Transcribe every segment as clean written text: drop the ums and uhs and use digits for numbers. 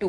2।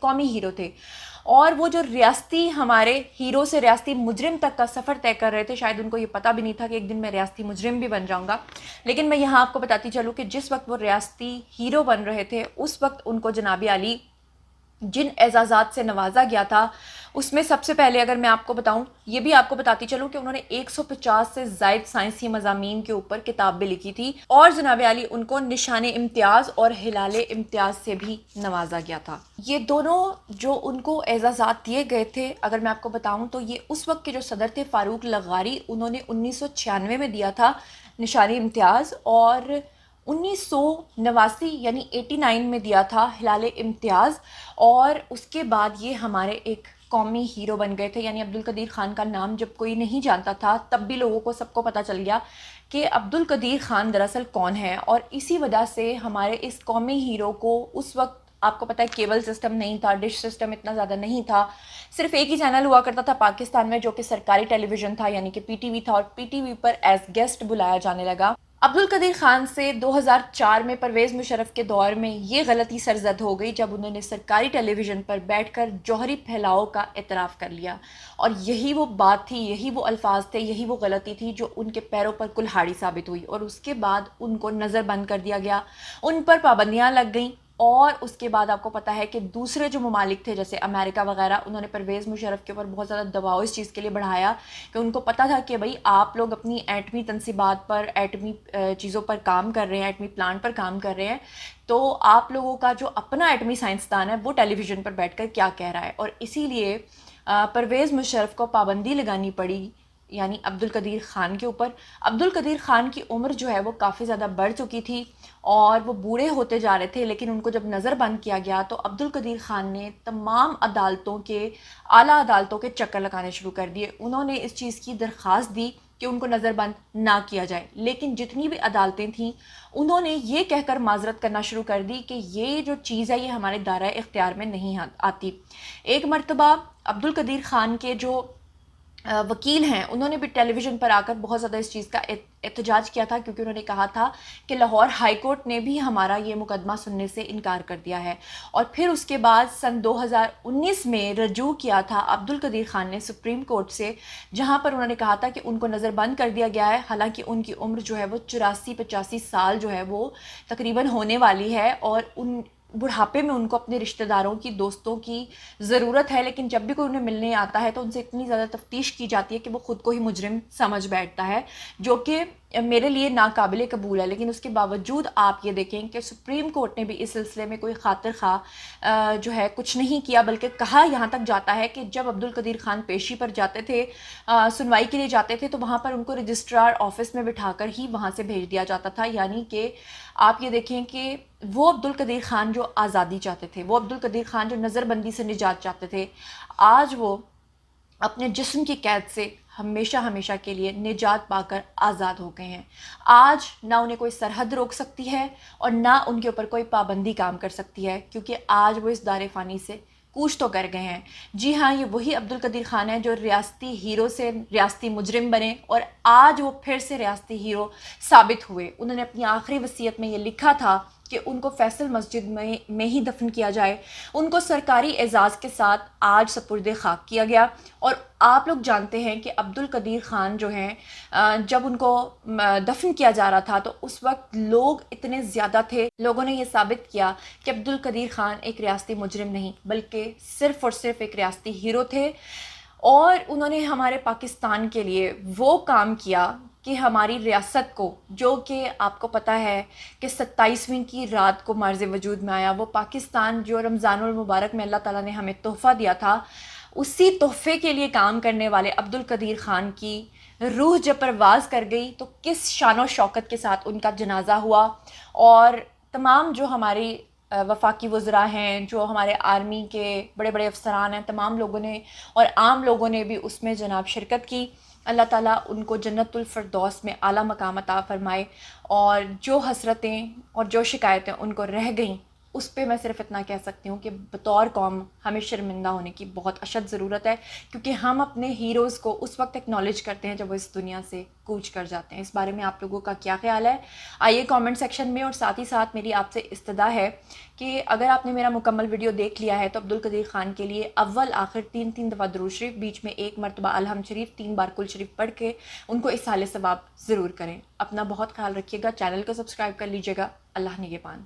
قومی ہیرو تھے، اور وہ جو ریاستی ہمارے ہیرو سے ریاستی مجرم تک کا سفر طے کر رہے تھے، شاید ان کو یہ پتہ بھی نہیں تھا کہ ایک دن میں ریاستی مجرم بھی بن جاؤں گا. لیکن میں یہاں آپ کو بتاتی چلوں کہ جس وقت وہ ریاستی ہیرو بن رہے تھے اس وقت ان کو جناب عالی جن اعزازات سے نوازا گیا تھا، اس میں سب سے پہلے اگر میں آپ کو بتاؤں، یہ بھی آپ کو بتاتی چلوں کہ انہوں نے 150 سے زائد سائنسی مضامین کے اوپر کتاب بھی لکھی تھی، اور جناب عالی ان کو نشان امتیاز اور ہلال امتیاز سے بھی نوازا گیا تھا. یہ دونوں جو ان کو اعزازات دیے گئے تھے، اگر میں آپ کو بتاؤں تو یہ اس وقت کے جو صدر تھے فاروق لغاری، انہوں نے 1996 میں دیا تھا نشان امتیاز، اور 1989 یعنی 89 میں دیا تھا ہلال امتیاز. اور اس کے بعد یہ ہمارے ایک قومی ہیرو بن گئے تھے. یعنی عبدالقدیر خان کا نام جب کوئی نہیں جانتا تھا تب بھی لوگوں کو سب کو پتہ چل گیا کہ عبدالقدیر خان دراصل کون ہے. اور اسی وجہ سے ہمارے اس قومی ہیرو کو اس وقت آپ کو پتہ ہے کیبل سسٹم نہیں تھا، ڈش سسٹم اتنا زیادہ نہیں تھا، صرف ایک ہی چینل ہوا کرتا تھا پاکستان میں جو کہ سرکاری ٹیلی ویژن تھا، یعنی کہ پی ٹی وی تھا، اور پی ٹی وی پر ایز گیسٹ بلایا جانے لگا. عبدالقدیر خان سے 2004 میں پرویز مشرف کے دور میں یہ غلطی سرزد ہو گئی جب انہوں نے سرکاری ٹیلی ویژن پر بیٹھ کر جوہری پھیلاؤ کا اعتراف کر لیا. اور یہی وہ بات تھی، یہی وہ الفاظ تھے، یہی وہ غلطی تھی جو ان کے پیروں پر کلہاڑی ثابت ہوئی، اور اس کے بعد ان کو نظر بند کر دیا گیا، ان پر پابندیاں لگ گئیں. اور اس کے بعد آپ کو پتہ ہے کہ دوسرے جو ممالک تھے جیسے امریکہ وغیرہ، انہوں نے پرویز مشرف کے اوپر بہت زیادہ دباؤ اس چیز کے لیے بڑھایا کہ ان کو پتہ تھا کہ بھائی آپ لوگ اپنی ایٹمی تنصیبات پر، ایٹمی چیزوں پر کام کر رہے ہیں، ایٹمی پلانٹ پر کام کر رہے ہیں، تو آپ لوگوں کا جو اپنا ایٹمی سائنسدان ہے وہ ٹیلی ویژن پر بیٹھ کر کیا کہہ رہا ہے. اور اسی لیے پرویز مشرف کو پابندی لگانی پڑی، یعنی عبدالقدیر خان کے اوپر. عبدالقدیر خان کی عمر جو ہے وہ کافی زیادہ بڑھ چکی تھی اور وہ بوڑھے ہوتے جا رہے تھے، لیکن ان کو جب نظر بند کیا گیا تو عبدالقدیر خان نے تمام عدالتوں کے، اعلیٰ عدالتوں کے چکر لگانے شروع کر دیے. انہوں نے اس چیز کی درخواست دی کہ ان کو نظر بند نہ کیا جائے، لیکن جتنی بھی عدالتیں تھیں انہوں نے یہ کہہ کر معذرت کرنا شروع کر دی کہ یہ جو چیز ہے یہ ہمارے دائرۂ اختیار میں نہیں آتی. ایک مرتبہ عبدالقدیر خان کے جو وکیل ہیں انہوں نے بھی ٹیلی ویژن پر آ کر بہت زیادہ اس چیز کا احتجاج کیا تھا، کیونکہ انہوں نے کہا تھا کہ لاہور ہائی کورٹ نے بھی ہمارا یہ مقدمہ سننے سے انکار کر دیا ہے. اور پھر اس کے بعد سن 2019 میں رجوع کیا تھا عبدالقدیر خان نے سپریم کورٹ سے، جہاں پر انہوں نے کہا تھا کہ ان کو نظر بند کر دیا گیا ہے، حالانکہ ان کی عمر جو ہے وہ 84-85 سال جو ہے وہ تقریباً ہونے والی ہے، اور ان بڑھاپے میں ان کو اپنے رشتہ داروں کی، دوستوں کی ضرورت ہے. لیکن جب بھی کوئی انہیں ملنے آتا ہے تو ان سے اتنی زیادہ تفتیش کی جاتی ہے کہ وہ خود کو ہی مجرم سمجھ بیٹھتا ہے، جو کہ میرے لیے ناقابل قبول ہے. لیکن اس کے باوجود آپ یہ دیکھیں کہ سپریم کورٹ نے بھی اس سلسلے میں کوئی خاطر خواہ جو ہے کچھ نہیں کیا، بلکہ کہا یہاں تک جاتا ہے کہ جب عبدالقدیر خان پیشی پر جاتے تھے، سنوائی کے لیے جاتے تھے، تو وہاں پر ان کو رجسٹرار آفس میں بٹھا کر ہی وہاں سے بھیج دیا جاتا تھا. یعنی کہ آپ یہ دیکھیں کہ وہ عبدالقدیر خان جو آزادی چاہتے تھے، وہ عبدالقدیر خان جو نظر بندی سے نجات چاہتے تھے، آج وہ اپنے جسم کی قید سے ہمیشہ ہمیشہ کے لیے نجات پا کر آزاد ہو گئے ہیں. آج نہ انہیں کوئی سرحد روک سکتی ہے اور نہ ان کے اوپر کوئی پابندی کام کر سکتی ہے، کیونکہ آج وہ اس دار فانی سے کوچ تو کر گئے ہیں. جی ہاں، یہ وہی عبدالقدیر خان ہے جو ریاستی ہیرو سے ریاستی مجرم بنے، اور آج وہ پھر سے ریاستی ہیرو ثابت ہوئے. انہوں نے اپنی آخری وصیت میں یہ لکھا تھا کہ ان کو فیصل مسجد میں ہی دفن کیا جائے. ان کو سرکاری اعزاز کے ساتھ آج سپرد خاک کیا گیا. اور آپ لوگ جانتے ہیں کہ عبدالقدیر خان جو ہیں، جب ان کو دفن کیا جا رہا تھا تو اس وقت لوگ اتنے زیادہ تھے، لوگوں نے یہ ثابت کیا کہ عبدالقدیر خان ایک ریاستی مجرم نہیں بلکہ صرف اور صرف ایک ریاستی ہیرو تھے. اور انہوں نے ہمارے پاکستان کے لیے وہ کام کیا کہ ہماری ریاست کو، جو کہ آپ کو پتہ ہے کہ 27ویں کی رات کو مرز وجود میں آیا، وہ پاکستان جو رمضان المبارک میں اللہ تعالیٰ نے ہمیں تحفہ دیا تھا، اسی تحفے کے لیے کام کرنے والے عبدالقدیر خان کی روح جب پرواز کر گئی تو کس شان و شوکت کے ساتھ ان کا جنازہ ہوا. اور تمام جو ہماری وفاقی وزراء ہیں، جو ہمارے آرمی کے بڑے بڑے افسران ہیں، تمام لوگوں نے اور عام لوگوں نے بھی اس میں جناب شرکت کی. اللہ تعالیٰ ان کو جنت الفردوس میں اعلیٰ مقام عطا فرمائے، اور جو حسرتیں اور جو شکایتیں ان کو رہ گئیں اس پہ میں صرف اتنا کہہ سکتی ہوں کہ بطور قوم ہمیں شرمندہ ہونے کی بہت اشد ضرورت ہے، کیونکہ ہم اپنے ہیروز کو اس وقت ایکنالج کرتے ہیں جب وہ اس دنیا سے کوچ کر جاتے ہیں۔ اس بارے میں آپ لوگوں کا کیا خیال ہے؟ آئیے کامنٹ سیکشن میں، اور ساتھ ہی ساتھ میری آپ سے استدعا ہے کہ اگر آپ نے میرا مکمل ویڈیو دیکھ لیا ہے تو عبدالقدیر خان کے لیے اول آخر 3 دفعہ درود شریف، بیچ میں 1 مرتبہ الحمد شریف، 3 بار کل شریف پڑھ کے ان کو اصحال ثواب ضرور کریں۔ اپنا بہت خیال رکھیے گا، چینل کو سبسکرائب کر لیجیے گا۔ اللہ نگہبان۔